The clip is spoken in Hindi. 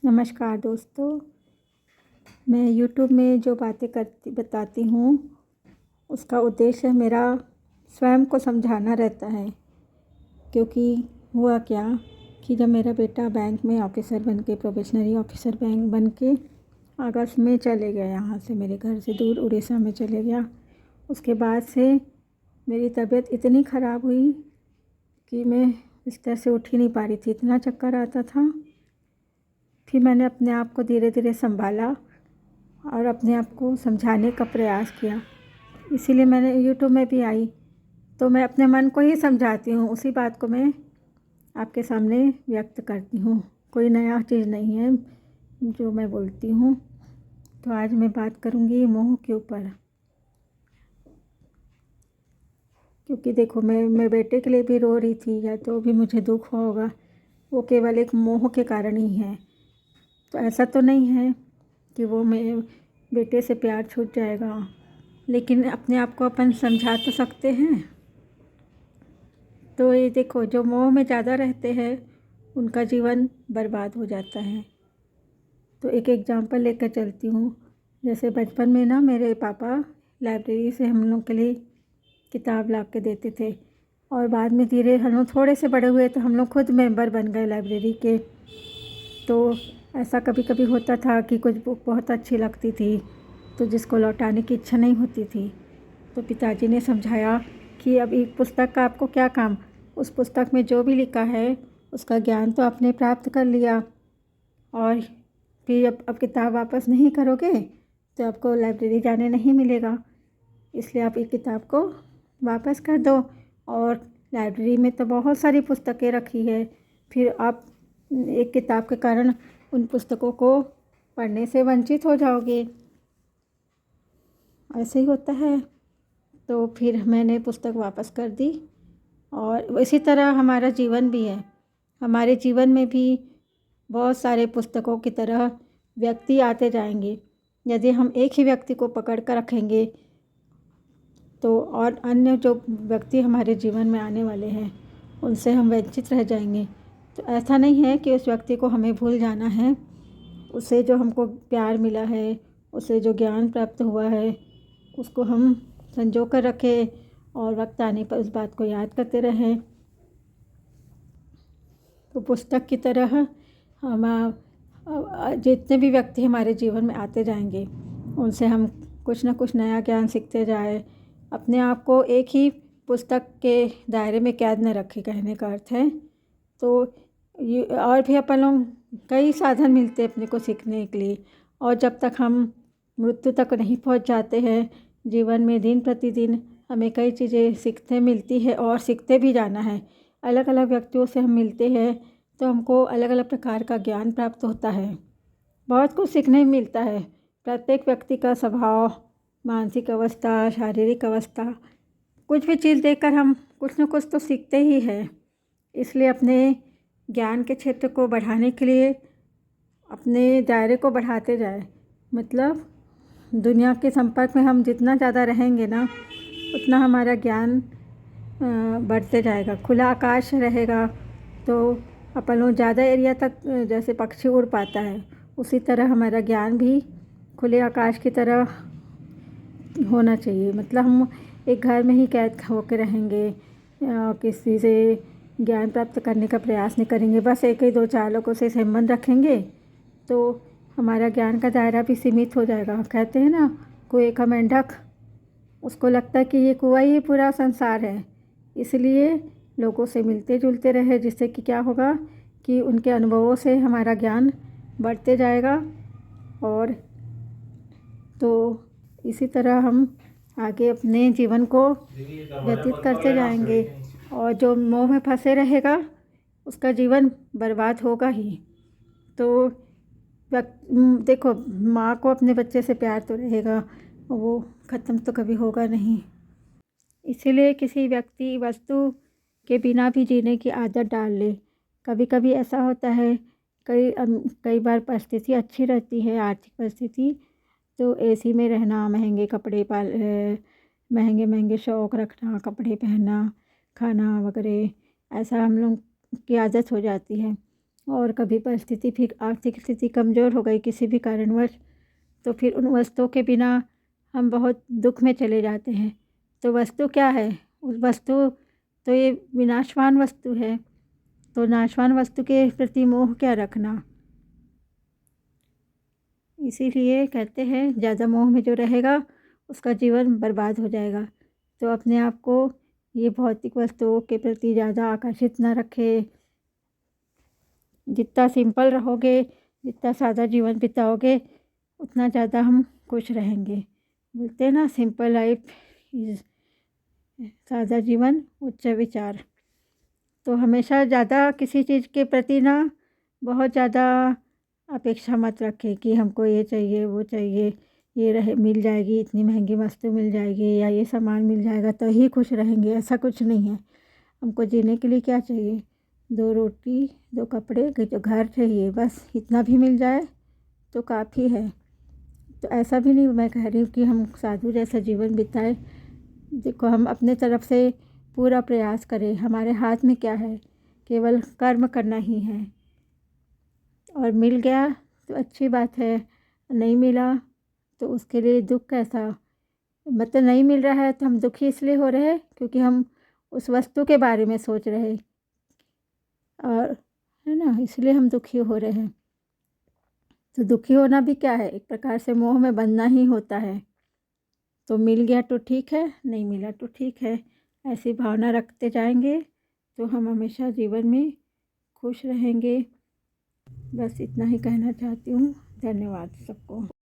नमस्कार दोस्तों। मैं यूट्यूब में जो बातें बताती हूँ उसका उद्देश्य मेरा स्वयं को समझाना रहता है। क्योंकि हुआ क्या कि जब मेरा बेटा बैंक में ऑफिसर बन के प्रोबेशनरी ऑफिसर बैंक बन के अगस्त में चले गया, यहाँ से मेरे घर से दूर उड़ीसा में चले गया। उसके बाद से मेरी तबीयत इतनी ख़राब हुई कि मैं बिस्तर से उठ ही नहीं पा रही थी, इतना चक्कर आता था। फिर मैंने अपने आप को धीरे धीरे संभाला और अपने आप को समझाने का प्रयास किया। इसीलिए मैंने यूट्यूब में भी आई तो मैं अपने मन को ही समझाती हूँ, उसी बात को मैं आपके सामने व्यक्त करती हूँ। कोई नया चीज़ नहीं है जो मैं बोलती हूँ। तो आज मैं बात करूँगी मोह के ऊपर। क्योंकि देखो, मैं बेटे के लिए भी रो रही थी, या जो भी मुझे दुख होगा वो केवल एक मोह के कारण ही है। तो ऐसा तो नहीं है कि वो मेरे बेटे से प्यार छूट जाएगा, लेकिन अपने आप को अपन समझा तो सकते हैं। तो ये देखो, जो मोह में ज़्यादा रहते हैं उनका जीवन बर्बाद हो जाता है। तो एक एग्जांपल लेकर चलती हूँ। जैसे बचपन में ना मेरे पापा लाइब्रेरी से हम लोग के लिए किताब ला के देते थे, और बाद में धीरे हम लोग थोड़े से बड़े हुए तो हम लोग खुद मेंबर बन गए लाइब्रेरी के। तो ऐसा कभी कभी होता था कि कुछ बुक बहुत अच्छी लगती थी तो जिसको लौटाने की इच्छा नहीं होती थी, तो पिताजी ने समझाया कि अब एक पुस्तक का आपको क्या काम, उस पुस्तक में जो भी लिखा है उसका ज्ञान तो आपने प्राप्त कर लिया, और फिर अब किताब वापस नहीं करोगे तो आपको लाइब्रेरी जाने नहीं मिलेगा। इसलिए आप एक किताब को वापस कर दो, और लाइब्रेरी में तो बहुत सारी पुस्तकें रखी है, फिर आप एक किताब के कारण उन पुस्तकों को पढ़ने से वंचित हो जाओगे। ऐसे ही होता है। तो फिर मैंने पुस्तक वापस कर दी। और इसी तरह हमारा जीवन भी है। हमारे जीवन में भी बहुत सारे पुस्तकों की तरह व्यक्ति आते जाएंगे। यदि हम एक ही व्यक्ति को पकड़ कर रखेंगे तो और अन्य जो व्यक्ति हमारे जीवन में आने वाले हैं उनसे हम वंचित रह जाएंगे। तो ऐसा नहीं है कि उस व्यक्ति को हमें भूल जाना है। उससे जो हमको प्यार मिला है, उससे जो ज्ञान प्राप्त हुआ है, उसको हम संजो कर रखें और वक्त आने पर उस बात को याद करते रहें। तो पुस्तक की तरह हम जितने भी व्यक्ति हमारे जीवन में आते जाएंगे उनसे हम कुछ ना कुछ नया ज्ञान सीखते जाए। अपने आप को एक ही पुस्तक के दायरे में कैद न रखें, कहने का अर्थ है। तो ये और भी अपन लोग कई साधन मिलते हैं अपने को सीखने के लिए, और जब तक हम मृत्यु तक नहीं पहुंच जाते हैं जीवन में दिन प्रतिदिन हमें कई चीज़ें सीखते मिलती है और सीखते भी जाना है। अलग अलग व्यक्तियों से हम मिलते हैं तो हमको अलग अलग प्रकार का ज्ञान प्राप्त होता है, बहुत कुछ सीखने मिलता है। प्रत्येक व्यक्ति का स्वभाव, मानसिक अवस्था, शारीरिक अवस्था, कुछ भी चीज़ देखकर हम कुछ न कुछ तो सीखते ही हैं। इसलिए अपने ज्ञान के क्षेत्र को बढ़ाने के लिए अपने दायरे को बढ़ाते जाए। मतलब दुनिया के संपर्क में हम जितना ज़्यादा रहेंगे ना उतना हमारा ज्ञान बढ़ते जाएगा। खुला आकाश रहेगा तो अपन लोग ज़्यादा एरिया तक, जैसे पक्षी उड़ पाता है उसी तरह हमारा ज्ञान भी खुले आकाश की तरह होना चाहिए। मतलब हम एक घर में ही कैद होकर रहेंगे, किसी से ज्ञान प्राप्त करने का प्रयास नहीं करेंगे, बस एक ही दो चार लोगों से संबंध रखेंगे तो हमारा ज्ञान का दायरा भी सीमित हो जाएगा। कहते हैं ना, कुएं का मेंढक, उसको लगता है कि ये कुआं ही पूरा संसार है। इसलिए लोगों से मिलते जुलते रहे, जिससे कि क्या होगा कि उनके अनुभवों से हमारा ज्ञान बढ़ते जाएगा। और तो इसी तरह हम आगे अपने जीवन को व्यतीत करते जाएंगे, और जो मोह में फंसे रहेगा उसका जीवन बर्बाद होगा ही। तो देखो, माँ को अपने बच्चे से प्यार तो रहेगा, वो ख़त्म तो कभी होगा नहीं। इसीलिए किसी व्यक्ति वस्तु के बिना भी जीने की आदत डाल ले। कभी कभी ऐसा होता है, कई बार परिस्थिति अच्छी रहती है, आर्थिक परिस्थिति, तो एसी में रहना, महंगे कपड़े महंगे महंगे शौक़ रखना, कपड़े पहनना, खाना वगैरह, ऐसा हम लोग की आदत हो जाती है। और कभी परिस्थिति फिर आर्थिक स्थिति कमज़ोर हो गई किसी भी कारणवश, तो फिर उन वस्तुओं के बिना हम बहुत दुख में चले जाते हैं। तो वस्तु क्या है? उस वस्तु तो ये विनाशवान वस्तु है, तो नाशवान वस्तु के प्रति मोह क्या रखना। इसीलिए कहते हैं ज़्यादा मोह में जो रहेगा उसका जीवन बर्बाद हो जाएगा। तो अपने आप को ये भौतिक वस्तुओं के प्रति ज़्यादा आकर्षित ना रखें। जितना सिंपल रहोगे, जितना सादा जीवन बिताओगे, उतना ज़्यादा हम खुश रहेंगे। बोलते हैं ना, सिंपल लाइफ इज़, सादा जीवन उच्च विचार। तो हमेशा ज़्यादा किसी चीज़ के प्रति ना बहुत ज़्यादा अपेक्षा मत रखें कि हमको ये चाहिए, वो चाहिए, ये रहे मिल जाएगी, इतनी महंगी वस्तु मिल जाएगी या ये सामान मिल जाएगा तो ही खुश रहेंगे। ऐसा कुछ नहीं है। हमको जीने के लिए क्या चाहिए? 2 रोटी, 2 कपड़े, जो घर चाहिए, बस इतना भी मिल जाए तो काफ़ी है। तो ऐसा भी नहीं मैं कह रही हूँ कि हम साधु जैसा जीवन बिताएं। देखो, हम अपने तरफ से पूरा प्रयास करें। हमारे हाथ में क्या है? केवल कर्म करना ही है। और मिल गया तो अच्छी बात है, नहीं मिला तो उसके लिए दुख कैसा? मतलब नहीं मिल रहा है तो हम दुखी इसलिए हो रहे हैं क्योंकि हम उस वस्तु के बारे में सोच रहे हैं, और है ना, इसलिए हम दुखी हो रहे हैं। तो दुखी होना भी क्या है? एक प्रकार से मोह में बंधना ही होता है। तो मिल गया तो ठीक है, नहीं मिला तो ठीक है। ऐसी भावना रखते जाएंगे तो हम हमेशा जीवन में खुश रहेंगे। बस इतना ही कहना चाहती हूँ। धन्यवाद सबको।